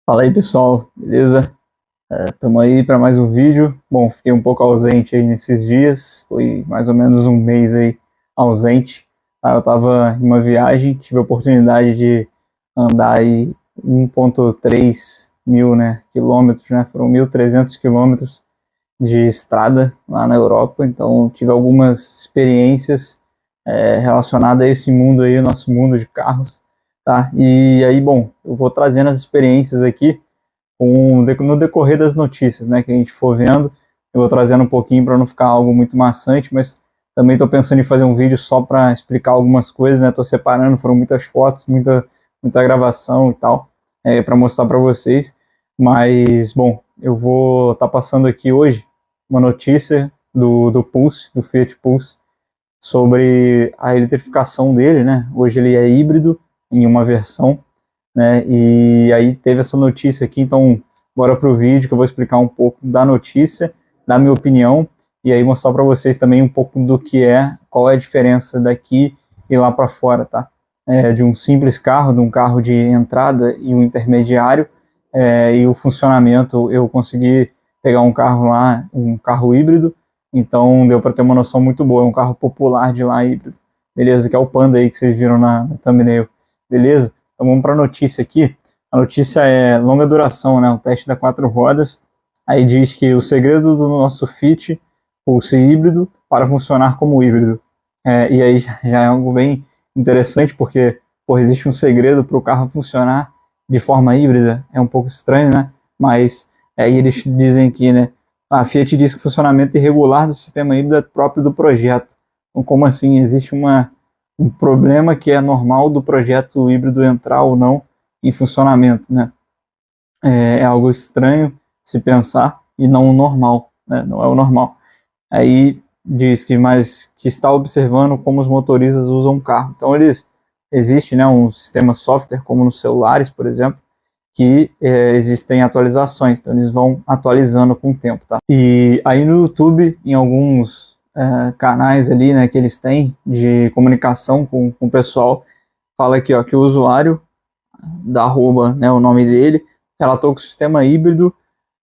Fala aí pessoal, beleza? Estamos aí para mais um vídeo. Bom, fiquei um pouco ausente aí nesses dias, foi mais ou menos um mês aí ausente. Eu estava em uma viagem, tive a oportunidade de andar aí 1,3 mil, né, quilômetros, né, foram 1.300 quilômetros de estrada lá na Europa, então tive algumas experiências relacionadas a esse mundo aí, o nosso mundo de carros, tá? E aí, bom, eu vou trazendo as experiências aqui no decorrer das notícias, né, que a gente for vendo. Eu vou trazendo um pouquinho para não ficar algo muito maçante, mas também estou pensando em fazer um vídeo só para explicar algumas coisas, né? Estou separando, foram muitas fotos, muita gravação e tal, para mostrar para vocês. Mas, bom, eu vou estar passando aqui hoje uma notícia do Pulse, do Fiat Pulse, sobre a eletrificação dele, né? Hoje ele é híbrido em uma versão, né? E aí teve essa notícia aqui, então bora pro vídeo que eu vou explicar um pouco da notícia, da minha opinião, e aí mostrar para vocês também um pouco do que qual é a diferença daqui e lá para fora, tá? De um simples carro, de um carro de entrada e um intermediário, e o funcionamento, eu consegui pegar um carro lá, um carro híbrido, então deu para ter uma noção muito boa, é um carro popular de lá híbrido, beleza? Que é o Panda aí que vocês viram na thumbnail, beleza? Então vamos para a notícia aqui. A notícia é longa duração, né? O teste da 4 rodas. Aí diz que o segredo do nosso Fit, Pulse híbrido, para funcionar como híbrido. E aí já é algo bem interessante, porque existe um segredo para o carro funcionar de forma híbrida. É um pouco estranho, né? Mas aí eles dizem aqui, né? A Fiat diz que o funcionamento irregular do sistema híbrido é próprio do projeto. Então, como assim? Existe um problema que é normal do projeto híbrido entrar ou não em funcionamento, né? É algo estranho se pensar e não o normal, né? Não é o normal. Aí diz que está observando como os motoristas usam o carro. Então existe, né, um sistema software como nos celulares, por exemplo, que existem atualizações, então eles vão atualizando com o tempo, tá? E aí no YouTube, em alguns canais ali, né, que eles têm de comunicação com o pessoal, fala aqui, ó, que o usuário da arroba, né, o nome dele, relatou que o sistema híbrido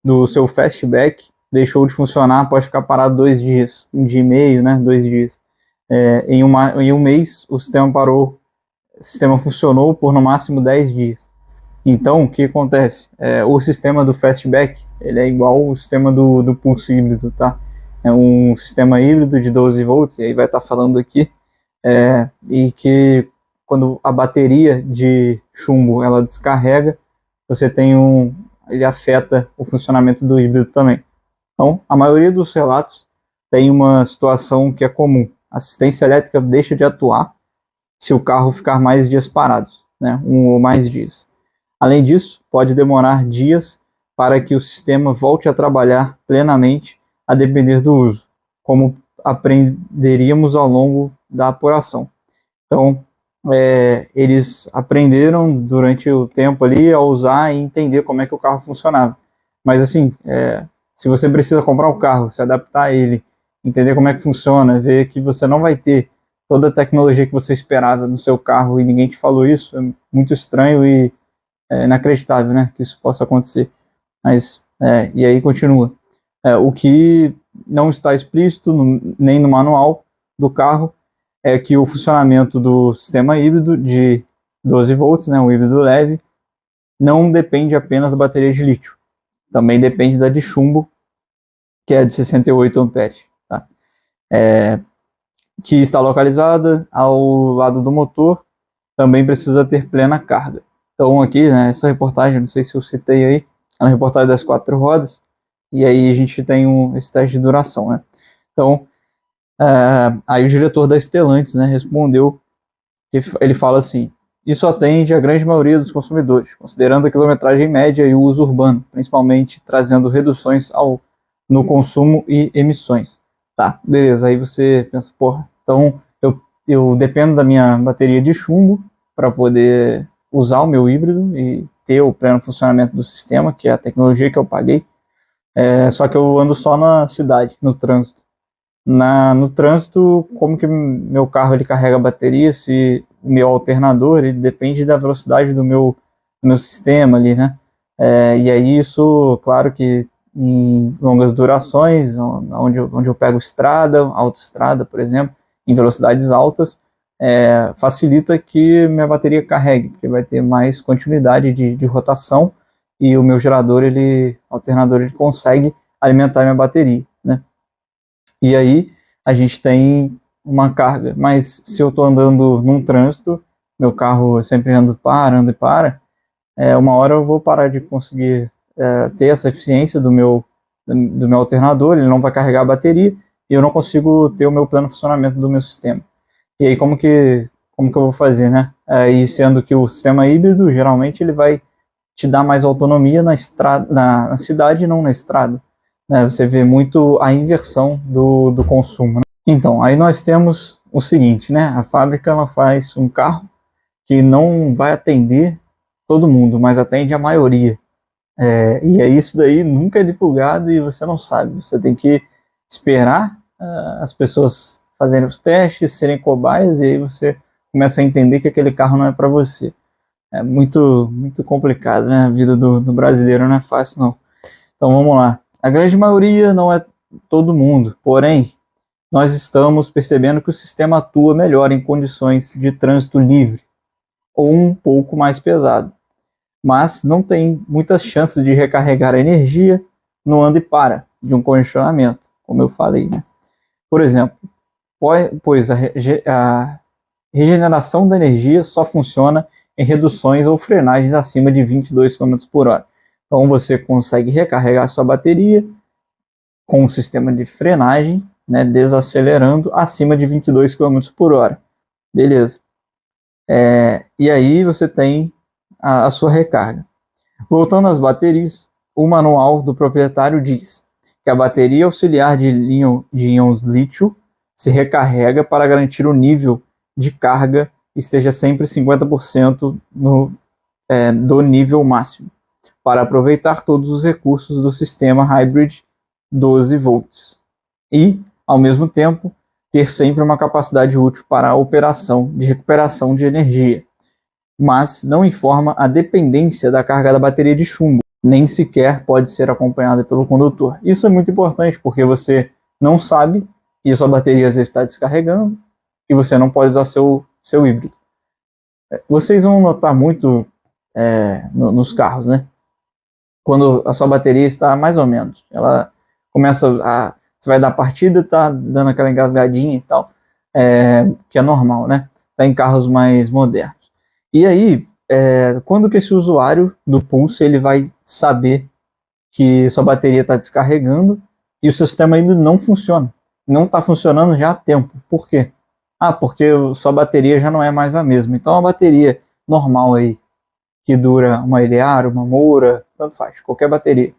do seu Fastback deixou de funcionar após ficar parado 2 dias, um dia e meio, né, 2 dias. Em um mês, o sistema parou, o sistema funcionou por no máximo 10 dias. Então, o que acontece? O sistema do Fastback, ele é igual ao sistema do Pulse híbrido, tá? É um sistema híbrido de 12 volts, e aí vai estar falando aqui, e que quando a bateria de chumbo ela descarrega, você tem ele afeta o funcionamento do híbrido também. Então, a maioria dos relatos tem uma situação que é comum. A assistência elétrica deixa de atuar se o carro ficar mais dias parados, né? Um ou mais dias. Além disso, pode demorar dias para que o sistema volte a trabalhar plenamente, a depender do uso, como aprenderíamos ao longo da apuração. Então, eles aprenderam durante o tempo ali a usar e entender como é que o carro funcionava. Mas assim, se você precisa comprar um carro, se adaptar a ele, entender como é que funciona, ver que você não vai ter toda a tecnologia que você esperava no seu carro e ninguém te falou isso, é muito estranho e inacreditável, né, que isso possa acontecer. Mas, e aí continua. O que não está explícito nem no manual do carro é que o funcionamento do sistema híbrido de 12 volts, né, um híbrido leve, não depende apenas da bateria de lítio. Também depende da de chumbo, que é de 68 amperes. Tá? Que está localizada ao lado do motor, também precisa ter plena carga. Então aqui, né, essa reportagem, não sei se eu citei aí, é uma reportagem das 4 rodas, e aí a gente tem esse teste de duração, né? Então, aí o diretor da Stellantis, né, respondeu, que ele fala assim: isso atende a grande maioria dos consumidores, considerando a quilometragem média e o uso urbano, principalmente trazendo reduções no consumo e emissões. Tá, beleza, aí você pensa, porra, então eu dependo da minha bateria de chumbo para poder usar o meu híbrido e ter o pleno funcionamento do sistema, que é a tecnologia que eu paguei, só que eu ando só na cidade, no trânsito. No trânsito, como que meu carro ele carrega a bateria, se o meu alternador ele depende da velocidade do meu sistema ali, né? E aí isso, claro que em longas durações, onde eu pego estrada, autoestrada, por exemplo, em velocidades altas, facilita que minha bateria carregue, porque vai ter mais continuidade de rotação e o meu gerador, alternador, ele consegue alimentar minha bateria, né? E aí a gente tem uma carga, mas se eu estou andando num trânsito, meu carro sempre anda e para, uma hora eu vou parar de conseguir ter essa eficiência do meu alternador, ele não vai carregar a bateria e eu não consigo ter o meu pleno funcionamento do meu sistema. E aí como que eu vou fazer, né? E sendo que o sistema híbrido, geralmente, ele vai te dar mais autonomia na estrada, na cidade e não na estrada. Né? Você vê muito a inversão do consumo. Né? Então, aí nós temos o seguinte, né? A fábrica, ela faz um carro que não vai atender todo mundo, mas atende a maioria. E aí isso daí nunca é divulgado e você não sabe. Você tem que esperar as pessoas fazerem os testes, serem cobaias, e aí você começa a entender que aquele carro não é para você. É muito, muito complicado, né? A vida do brasileiro não é fácil, não. Então vamos lá. A grande maioria não é todo mundo, porém, nós estamos percebendo que o sistema atua melhor em condições de trânsito livre ou um pouco mais pesado, mas não tem muitas chances de recarregar a energia no anda e para de um congestionamento, como eu falei, né? Por exemplo, pois a regeneração da energia só funciona em reduções ou frenagens acima de 22 km por hora. Então você consegue recarregar sua bateria com um sistema de frenagem, né, desacelerando acima de 22 km por hora. Beleza. E aí você tem a sua recarga. Voltando às baterias, o manual do proprietário diz que a bateria auxiliar de íons lítio se recarrega para garantir o nível de carga esteja sempre 50% do nível máximo, para aproveitar todos os recursos do sistema hybrid 12 volts e, ao mesmo tempo, ter sempre uma capacidade útil para a operação de recuperação de energia, mas não informa a dependência da carga da bateria de chumbo, nem sequer pode ser acompanhada pelo condutor. Isso é muito importante, porque você não sabe e a sua bateria às vezes está descarregando e você não pode usar seu híbrido. Vocês vão notar muito nos carros, né? Quando a sua bateria está mais ou menos, ela você vai dar partida, tá dando aquela engasgadinha e tal, que é normal, né? Tá em carros mais modernos. E aí, quando que esse usuário do Pulse ele vai saber que sua bateria está descarregando e o sistema ainda não funciona? Não está funcionando já há tempo. Por quê? Porque sua bateria já não é mais a mesma. Então, a bateria normal aí, que dura uma Elearo, uma Moura, tanto faz, qualquer bateria.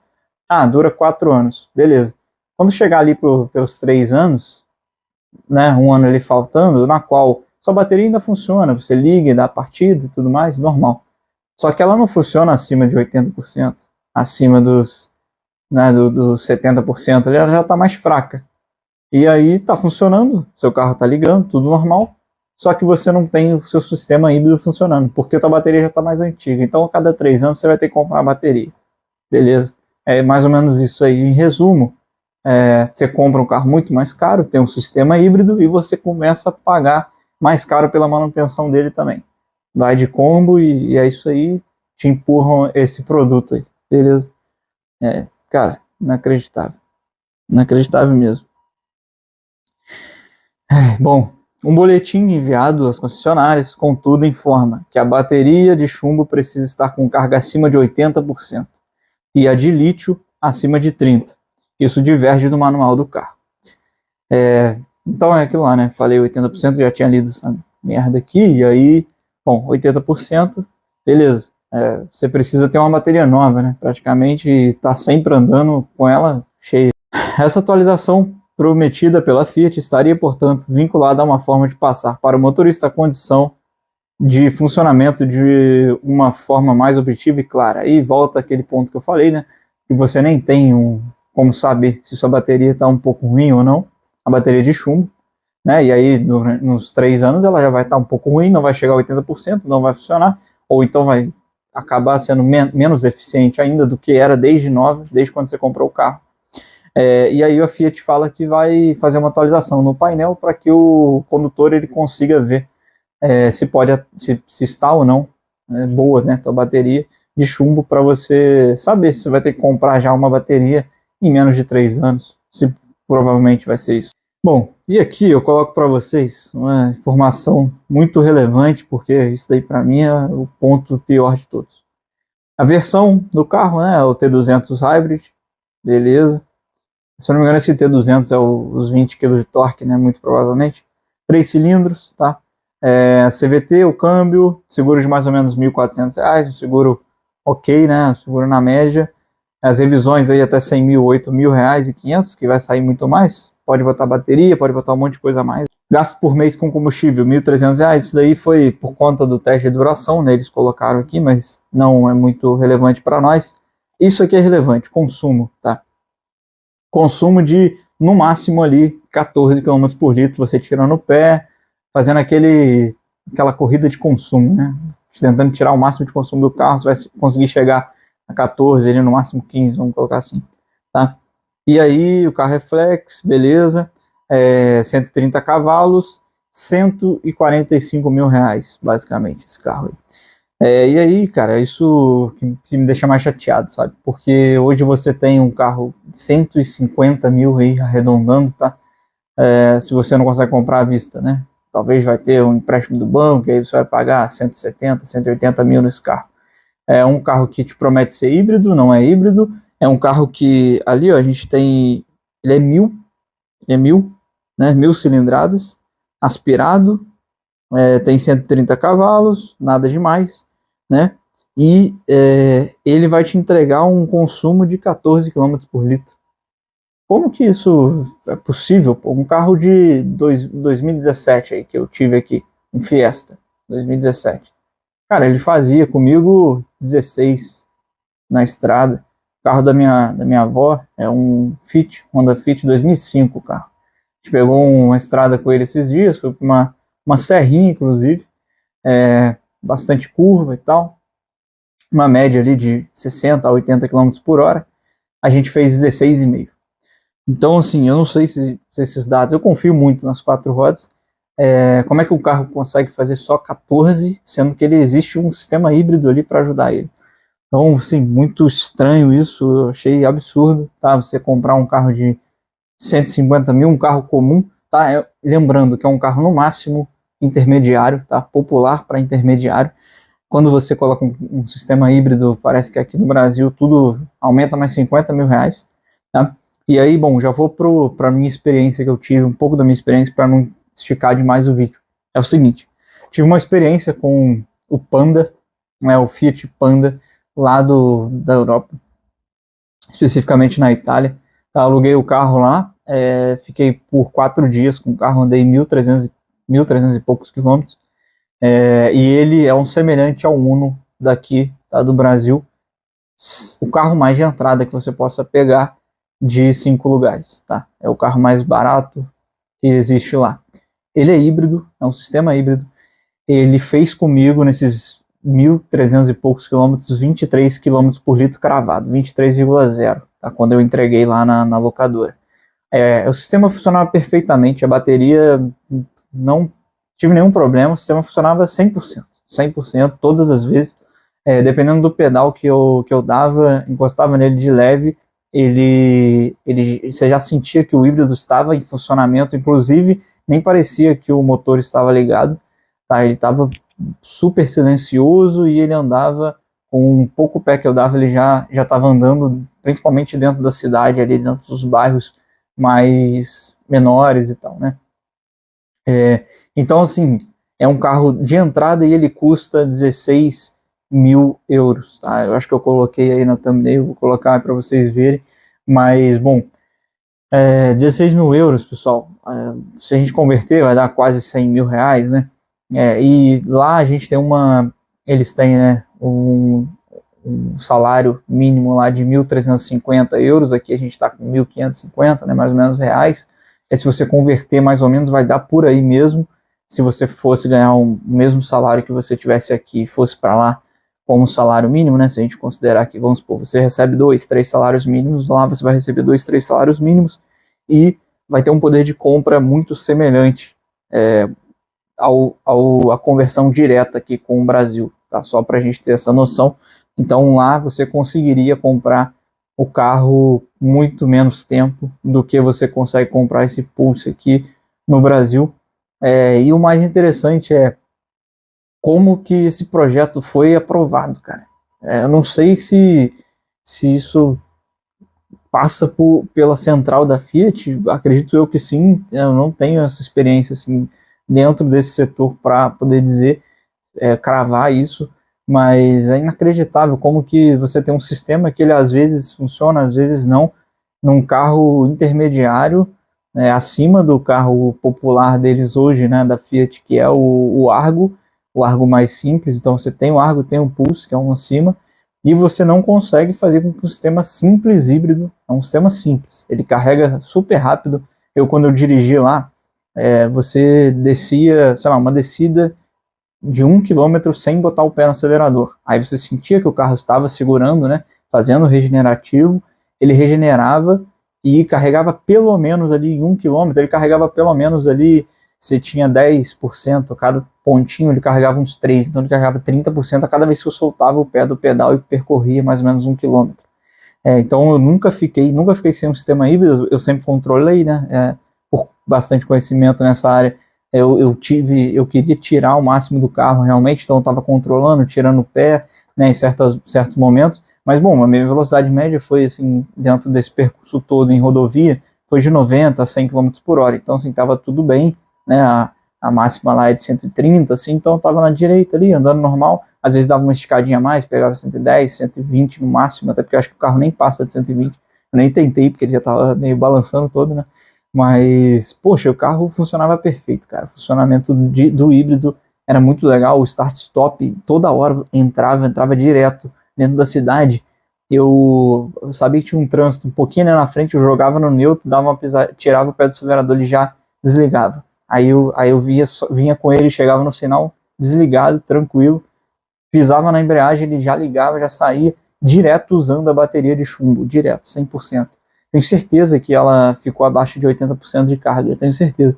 Dura 4 anos, beleza. Quando chegar ali pelos 3 anos, né, um ano ali faltando, na qual sua bateria ainda funciona, você liga, dá a partida e tudo mais, normal. Só que ela não funciona acima de 80%, acima dos 70%, ela já está mais fraca. E aí está funcionando, seu carro está ligando, tudo normal, só que você não tem o seu sistema híbrido funcionando, porque a tua bateria já está mais antiga. Então, a cada 3 anos você vai ter que comprar a bateria. Beleza? É mais ou menos isso aí. Em resumo, você compra um carro muito mais caro, tem um sistema híbrido e você começa a pagar mais caro pela manutenção dele também. Vai de combo e é isso aí, te empurram esse produto aí. Beleza? Cara, inacreditável. Inacreditável mesmo. Bom, um boletim enviado às concessionárias, contudo, informa que a bateria de chumbo precisa estar com carga acima de 80% e a de lítio acima de 30%. Isso diverge do manual do carro. Então é aquilo lá, né? Falei 80%, já tinha lido essa merda aqui, e aí, bom, 80%, beleza. Você precisa ter uma bateria nova, né? Praticamente, e tá sempre andando com ela cheia. Essa atualização prometida pela Fiat estaria, portanto, vinculada a uma forma de passar para o motorista a condição de funcionamento de uma forma mais objetiva e clara. Aí volta aquele ponto que eu falei, né? Que você nem tem como saber se sua bateria está um pouco ruim ou não, a bateria de chumbo, né? E aí, nos 3 anos, ela já vai estar um pouco ruim, não vai chegar a 80%, não vai funcionar, ou então vai acabar sendo menos eficiente ainda do que era desde quando você comprou o carro. E aí a Fiat fala que vai fazer uma atualização no painel para que o condutor ele consiga ver se está ou não boa, né, a bateria de chumbo, para você saber se você vai ter que comprar já uma bateria em menos de 3 anos, se provavelmente vai ser isso. Bom, e aqui eu coloco para vocês uma informação muito relevante, porque isso daí para mim é o ponto pior de todos. A versão do carro, né, é o T200 Hybrid, beleza. Se eu não me engano, esse T200 é os 20 kg de torque, né, muito provavelmente. 3 cilindros, tá? CVT, o câmbio, seguro de mais ou menos R$ 1.400, um seguro ok, né, um seguro na média. As revisões aí até 100 mil, 8 mil reais e 500, que vai sair muito mais. Pode botar bateria, pode botar um monte de coisa a mais. Gasto por mês com combustível, R$ 1.300. Isso daí foi por conta do teste de duração, né? Eles colocaram aqui, mas não é muito relevante para nós. Isso aqui é relevante, consumo, tá? Consumo de, no máximo ali, 14 km por litro, você tirando o pé, fazendo aquela corrida de consumo, né? Tentando tirar o máximo de consumo do carro, você vai conseguir chegar a 14, ele no máximo 15, vamos colocar assim, tá? E aí o carro é flex, beleza, 130 cavalos, 145 mil reais, basicamente, esse carro aí. E aí, cara, isso que me deixa mais chateado, sabe? Porque hoje você tem um carro de 150 mil aí, arredondando, tá? Se você não consegue comprar à vista, né? Talvez vai ter um empréstimo do banco, e aí você vai pagar 170, 180 mil nesse carro. É um carro que te promete ser híbrido, não é híbrido. É um carro que, ali, ó, a gente tem... Ele é 1.000, né? 1.000 cilindradas, aspirado, tem 130 cavalos, nada demais, né? E ele vai te entregar um consumo de 14 km por litro. Como que isso é possível? Um carro de 2017 aí, que eu tive aqui, um Fiesta, 2017. Cara, ele fazia comigo 16 na estrada. O carro da minha avó é um Honda Fit 2005, carro. A gente pegou uma estrada com ele esses dias, foi para uma serrinha, inclusive, bastante curva e tal. Uma média ali de 60 a 80 km por hora. A gente fez 16,5. Então, assim, eu não sei se esses dados, eu confio muito nas 4 rodas. Como é que o carro consegue fazer só 14, sendo que ele existe um sistema híbrido ali para ajudar ele? Então, assim, muito estranho isso, eu achei absurdo, tá? Você comprar um carro de 150 mil, um carro comum, tá? Lembrando que é um carro no máximo intermediário, tá? Popular para intermediário. Quando você coloca um sistema híbrido, parece que aqui no Brasil tudo aumenta mais 50 mil reais, tá? E aí, bom, já vou para a minha experiência que eu tive, um pouco da minha experiência para não esticar demais o vídeo. É o seguinte, tive uma experiência com o Panda, né, o Fiat Panda, lá da Europa, especificamente na Itália. Tá, aluguei o carro lá, fiquei por 4 dias com o carro, andei 1.300 e poucos quilômetros, e ele é um semelhante ao Uno daqui, tá, do Brasil, o carro mais de entrada que você possa pegar de 5 lugares, tá? É o carro mais barato que existe lá. Ele é híbrido, é um sistema híbrido. Ele fez comigo nesses 1.300 e poucos quilômetros, 23 km por litro cravado, 23,0, tá? Quando eu entreguei lá na locadora. O sistema funcionava perfeitamente, a bateria não tive nenhum problema, o sistema funcionava 100%, todas as vezes. Dependendo do pedal que eu dava, encostava nele de leve, você já sentia que o híbrido estava em funcionamento, inclusive nem parecia que o motor estava ligado, tá? Ele estava super silencioso e ele andava com um pouco pé que eu dava, ele já estava andando, principalmente dentro da cidade, ali dentro dos bairros mais menores e tal, né? Então, assim, é um carro de entrada e ele custa 16 mil euros, tá? Eu acho que eu coloquei aí na thumbnail, vou colocar para vocês verem, mas, bom, 16 mil euros, pessoal, se a gente converter vai dar quase 100 mil reais, né? E lá a gente tem eles têm, né, um salário mínimo lá de 1.350 euros, aqui a gente está com 1.550, né, mais ou menos reais. Se você converter mais ou menos vai dar por aí mesmo. Se você fosse ganhar o mesmo salário que você tivesse aqui e fosse para lá, como salário mínimo, né? Se a gente considerar que, vamos supor, você recebe 2, 3 salários mínimos, lá você vai receber 2, 3 salários mínimos e vai ter um poder de compra muito semelhante à conversão direta aqui com o Brasil, tá? Só para a gente ter essa noção. Então lá você conseguiria comprar o carro muito menos tempo do que você consegue comprar esse Pulse aqui no Brasil. E o mais interessante é como que esse projeto foi aprovado, cara. Eu não sei se isso passa pela central da Fiat, acredito eu que sim. Eu não tenho essa experiência assim dentro desse setor para poder dizer, cravar isso, mas é inacreditável como que você tem um sistema que ele às vezes funciona, às vezes não, num carro intermediário, acima do carro popular deles hoje, né, da Fiat, que é o Argo mais simples. Então você tem o Argo, tem o Pulse, que é um acima, e você não consegue fazer com que um sistema simples híbrido, é um sistema simples, ele carrega super rápido. Quando eu dirigi lá, você descia, sei lá, uma descida de 1 km sem botar o pé no acelerador. Aí você sentia que o carro estava segurando, né, fazendo o regenerativo, ele regenerava e carregava pelo menos ali em 1 km, ele carregava pelo menos ali, você tinha 10%, cada pontinho ele carregava uns 3, então ele carregava 30% a cada vez que eu soltava o pé do pedal e percorria mais ou menos 1 km. Então eu nunca fiquei sem um sistema híbrido, eu sempre controlei, né, por bastante conhecimento nessa área. Eu queria tirar o máximo do carro realmente, então eu estava controlando, tirando o pé, né, em certos momentos. Mas bom, a minha velocidade média foi assim, dentro desse percurso todo em rodovia, foi de 90 a 100 km por hora. Então assim, estava tudo bem, né, a máxima lá é de 130, assim, então eu estava na direita ali, andando normal. Às vezes dava uma esticadinha a mais, pegava 110, 120 no máximo, até porque eu acho que o carro nem passa de 120. Eu nem tentei, porque ele já estava meio balançando todo, né? Mas, poxa, o carro funcionava perfeito, cara. O funcionamento do híbrido era muito legal. O start-stop toda hora entrava direto dentro da cidade. Eu sabia que tinha um trânsito um pouquinho, né, na frente, eu jogava no neutro, dava uma pisada, tirava o pé do acelerador, ele já desligava. Aí eu vinha com ele, chegava no sinal desligado, tranquilo, pisava na embreagem, ele já ligava, já saía direto usando a bateria de chumbo, direto, 100%. Tenho certeza que ela ficou abaixo de 80% de carga, tenho certeza.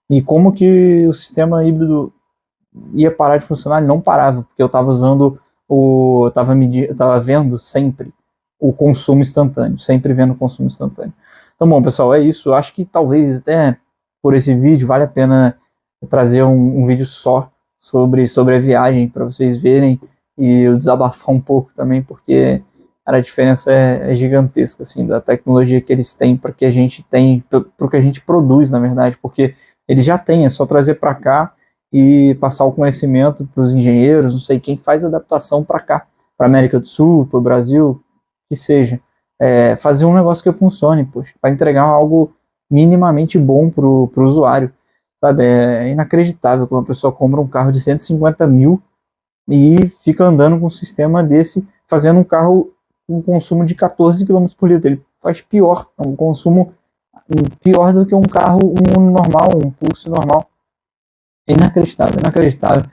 E como que o sistema híbrido ia parar de funcionar? Ele não parava, porque eu estava usando eu estava vendo sempre o consumo instantâneo, sempre vendo o consumo instantâneo. Então, bom, pessoal, é isso. Eu acho que talvez até por esse vídeo vale a pena trazer um vídeo só sobre a viagem, para vocês verem, e eu desabafar um pouco também, porque cara, a diferença é gigantesca, assim, da tecnologia que eles têm para que a gente tem, para o que a gente produz, na verdade, porque eles já têm, é só trazer para cá e passar o conhecimento para os engenheiros, não sei quem faz a adaptação para cá, para América do Sul, para o Brasil, que seja, fazer um negócio que funcione, poxa, para entregar algo minimamente bom para o usuário, sabe? É inacreditável que uma pessoa compra um carro de 150 mil e fica andando com um sistema desse, fazendo um carro com um consumo de 14 km por litro. Ele faz pior, é um consumo pior do que um carro normal, um Pulse normal. Inacreditável, inacreditável.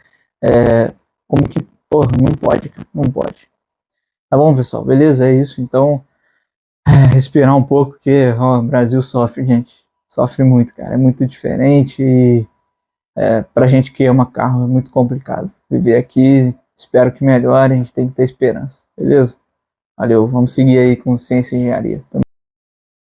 Como que, porra, não pode, cara, não pode. Tá bom, pessoal, beleza, é isso. Então, respirar um pouco, porque o Brasil sofre, gente. Sofre muito, cara, é muito diferente e pra gente que ama carro é muito complicado. Viver aqui, espero que melhore, a gente tem que ter esperança, beleza? Valeu, vamos seguir aí com ciência e engenharia.